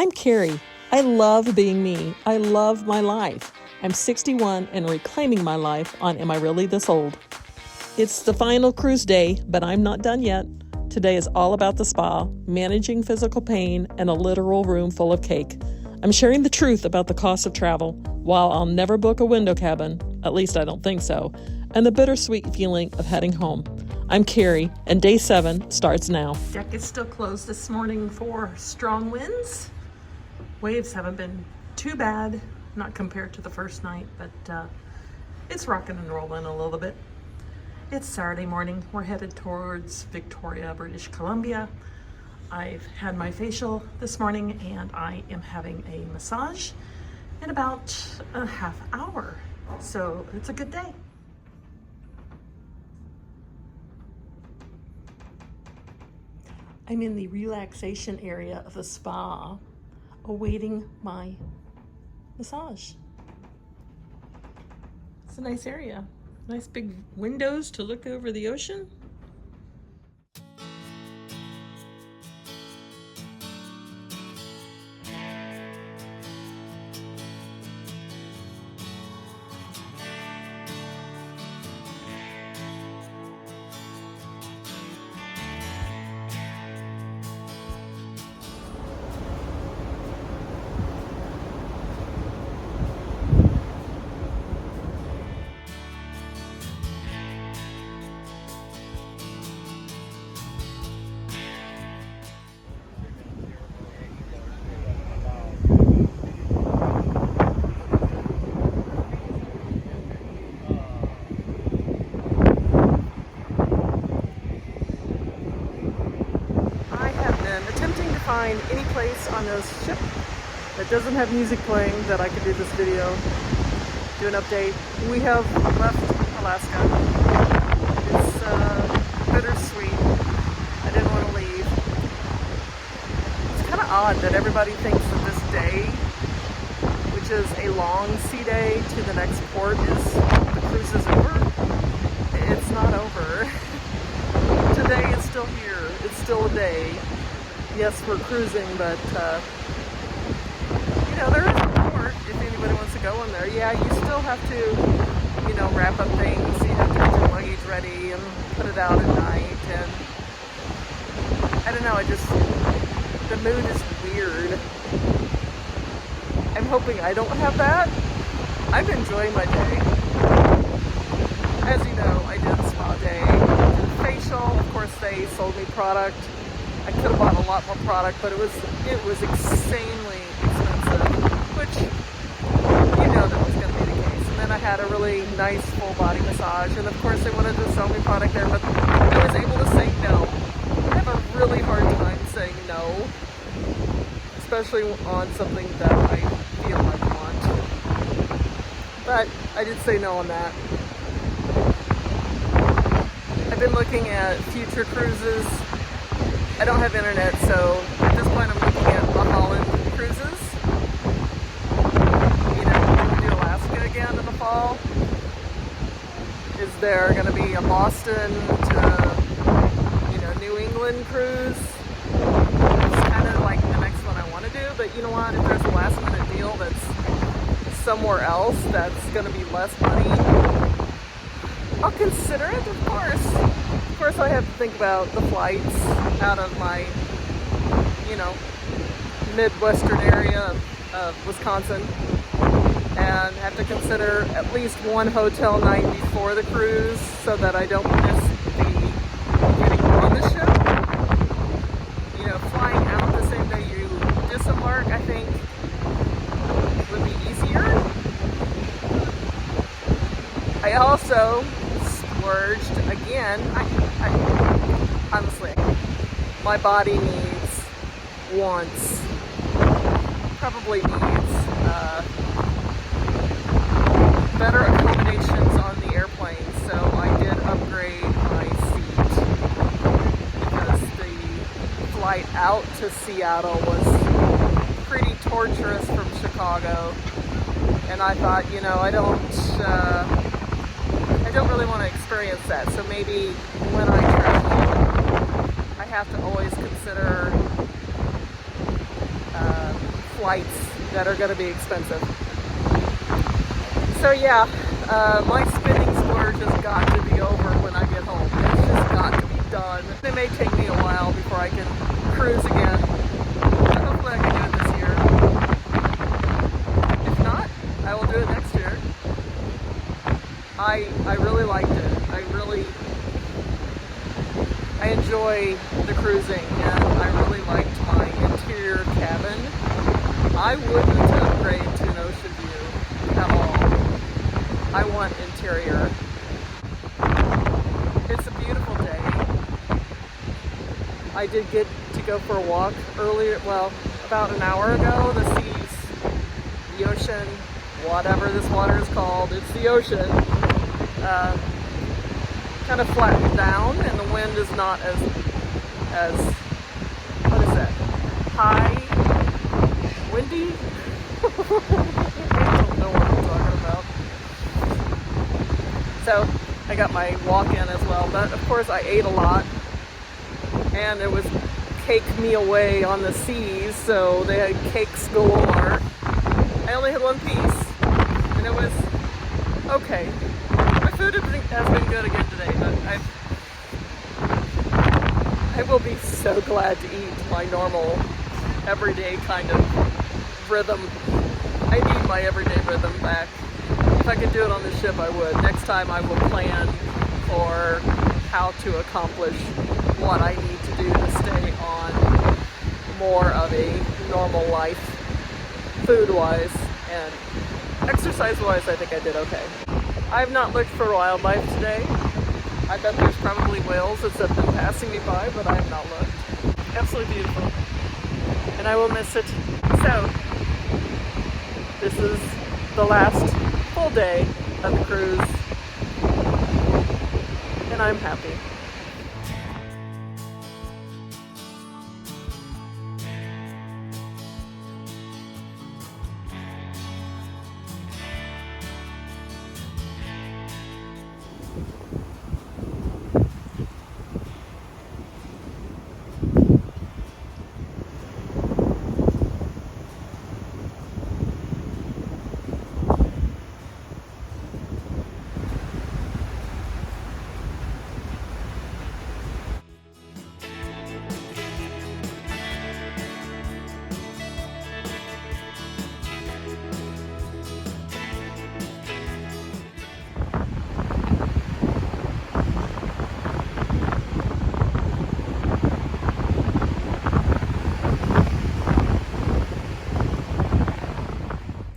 I'm Carrie. I love being me. I love my life. I'm 61 and reclaiming my life on Am I Really This Old? It's the final cruise day, but I'm not done yet. Today is all about the spa, managing physical pain, and a literal room full of cake. I'm sharing the truth about the cost of travel. While I'll never book a window cabin, at least I don't think so, and the bittersweet feeling of heading home. I'm Carrie, and day 7 starts now. Deck is still closed this morning for strong winds. Waves haven't been too bad, not compared to the first night, but it's rocking and rolling a little bit. It's Saturday morning. We're headed towards Victoria, British Columbia. I've had my facial this morning and I am having a massage in about a half hour. So it's a good day. I'm in the relaxation area of the spa, awaiting my massage. It's a nice area. Nice big windows to look over the ocean. Find any place on this ship that doesn't have music playing that I could do this video, do an update. We have left Alaska. It's bittersweet. I didn't want to leave. It's kind of odd that everybody thinks that this day, which is a long sea day to the next port, is the cruise is over. It's not over. Today is still here. It's still a day. Yes, we're cruising, but you know, there is a port if anybody wants to go in there. Yeah, you still have to, you know, wrap up things. You have to get your luggage ready and put it out at night. And I don't know, the mood is weird. I'm hoping I don't have that. I'm enjoying my day. As you know, I did a spa day, did a facial. Of course, they sold me product. I could have bought a lot more product, but it was insanely expensive, which, you know, that was going to be the case. And then I had a really nice full body massage, and of course they wanted to sell me product there, but I was able to say no. I have a really hard time saying no, especially on something that I feel I want. But I did say no on that. I've been looking at future cruises. I don't have internet, so at this point I'm looking at the Holland cruises. You know, we're going to do Alaska again in the fall. Is there going to be a Boston to, you know, New England cruise? It's kind of like the next one I want to do, but you know what? If there's a last minute deal that's somewhere else that's going to be less money, I'll consider it, of course. Of course, I have to think about the flights out of my, you know, Midwestern area of Wisconsin, and have to consider at least one hotel night before the cruise so that I don't miss the getting on the ship. You know, flying out the same day you disembark, I think, would be easier. I also splurged again. Honestly, my body probably needs better accommodations on the airplane, so I did upgrade my seat because the flight out to Seattle was pretty torturous from Chicago, and I thought, you know, I don't really want to experience that, so maybe when I travel, I have to always consider flights that are going to be expensive. So yeah, my spending splurge has got to be over when I get home. It's just got to be done. It may take me a while before I can cruise again. But hopefully I can do it this year. If not, I will do it next year. I really liked it. I enjoy the cruising, and I really liked my interior cabin. I wouldn't upgrade to an ocean view at all. I want interior. It's a beautiful day. I did get to go for a walk earlier, well, about an hour ago. The seas, the ocean, whatever this water is called, it's the ocean. Kind of flattened down, and the wind is not as what is that? High, windy. I don't know what I'm talking about. So I got my walk in as well, but of course I ate a lot, and it was cake me away on the seas, so they had cakes galore. I only had one piece, and it was okay. My food has been good again today, but I will be so glad to eat my normal, everyday kind of rhythm. I need my everyday rhythm back. If I could do it on the ship, I would. Next time I will plan for how to accomplish what I need to do to stay on more of a normal life, food-wise, and exercise-wise. I think I did okay. I have not looked for wildlife today. I bet there's probably whales that have been passing me by, but I have not looked. Absolutely beautiful. And I will miss it. So, this is the last full day of the cruise. And I'm happy.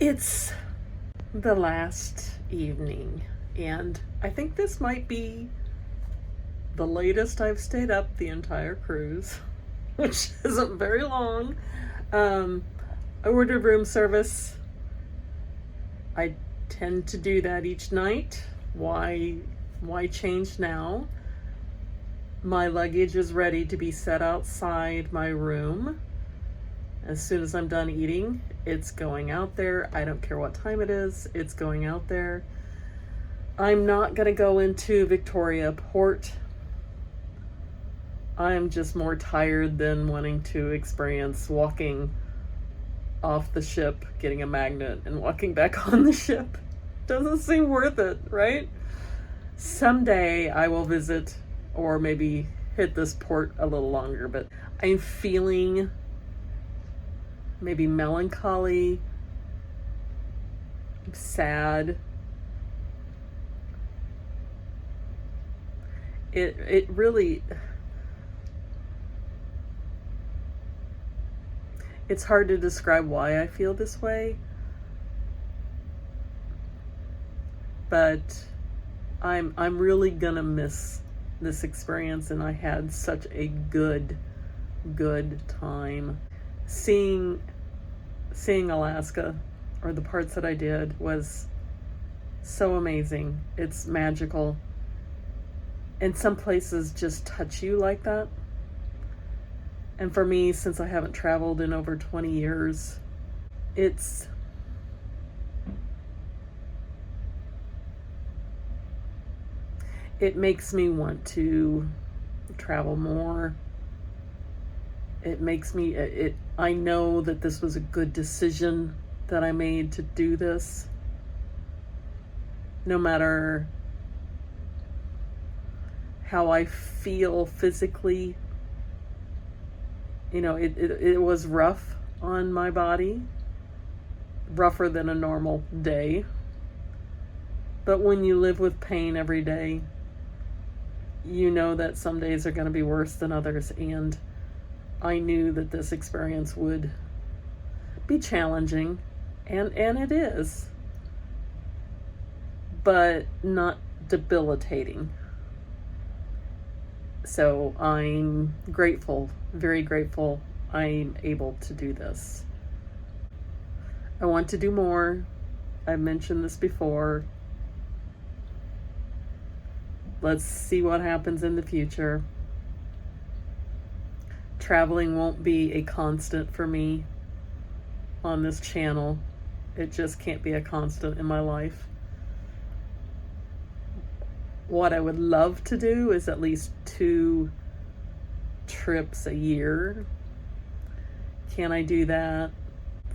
It's the last evening, and I think this might be the latest I've stayed up the entire cruise, which isn't very long. I ordered room service. I tend to do that each night. Why change now? My luggage is ready to be set outside my room. As soon as I'm done eating, it's going out there. I don't care what time it is, it's going out there. I'm not gonna go into Victoria Port. I'm just more tired than wanting to experience walking off the ship, getting a magnet, and walking back on the ship. Doesn't seem worth it, right? Someday I will visit, or maybe hit this port a little longer, but I'm feeling maybe melancholy, sad. It really, it's hard to describe why I feel this way, but I'm really gonna miss this experience, and I had such a good time. Seeing Alaska, or the parts that I did, was so amazing. It's magical. And some places just touch you like that. And for me, since I haven't traveled in over 20 years, it makes me want to travel more. It makes me, I know that this was a good decision that I made to do this. No matter how I feel physically, it was rough on my body, rougher than a normal day. But when you live with pain every day, you know that some days are going to be worse than others, and I knew that this experience would be challenging, and it is, but not debilitating. So I'm grateful, very grateful I'm able to do this. I want to do more. I've mentioned this before. Let's see what happens in the future. Traveling won't be a constant for me on this channel. It just can't be a constant in my life. What I would love to do is at least 2 trips a year. Can I do that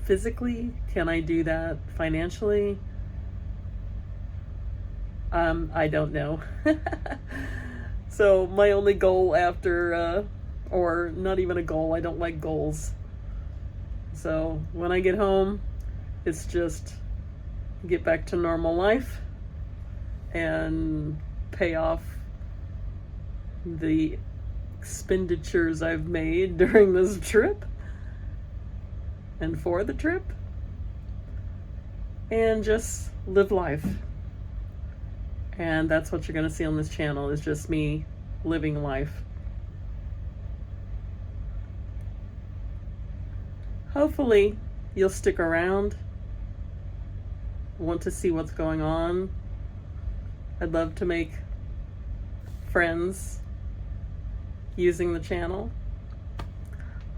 physically? Can I do that financially? I don't know. So my only goal after, or not even a goal, I don't like goals. So when I get home, it's just get back to normal life and pay off the expenditures I've made during this trip and for the trip, and just live life. And that's what you're going to see on this channel, is just me living life. Hopefully you'll stick around, want to see what's going on. I'd love to make friends using the channel.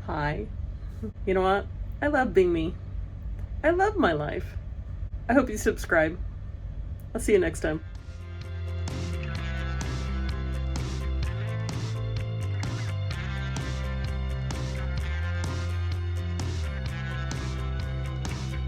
Hi. You know what? I love being me. I love my life. I hope you subscribe. I'll see you next time.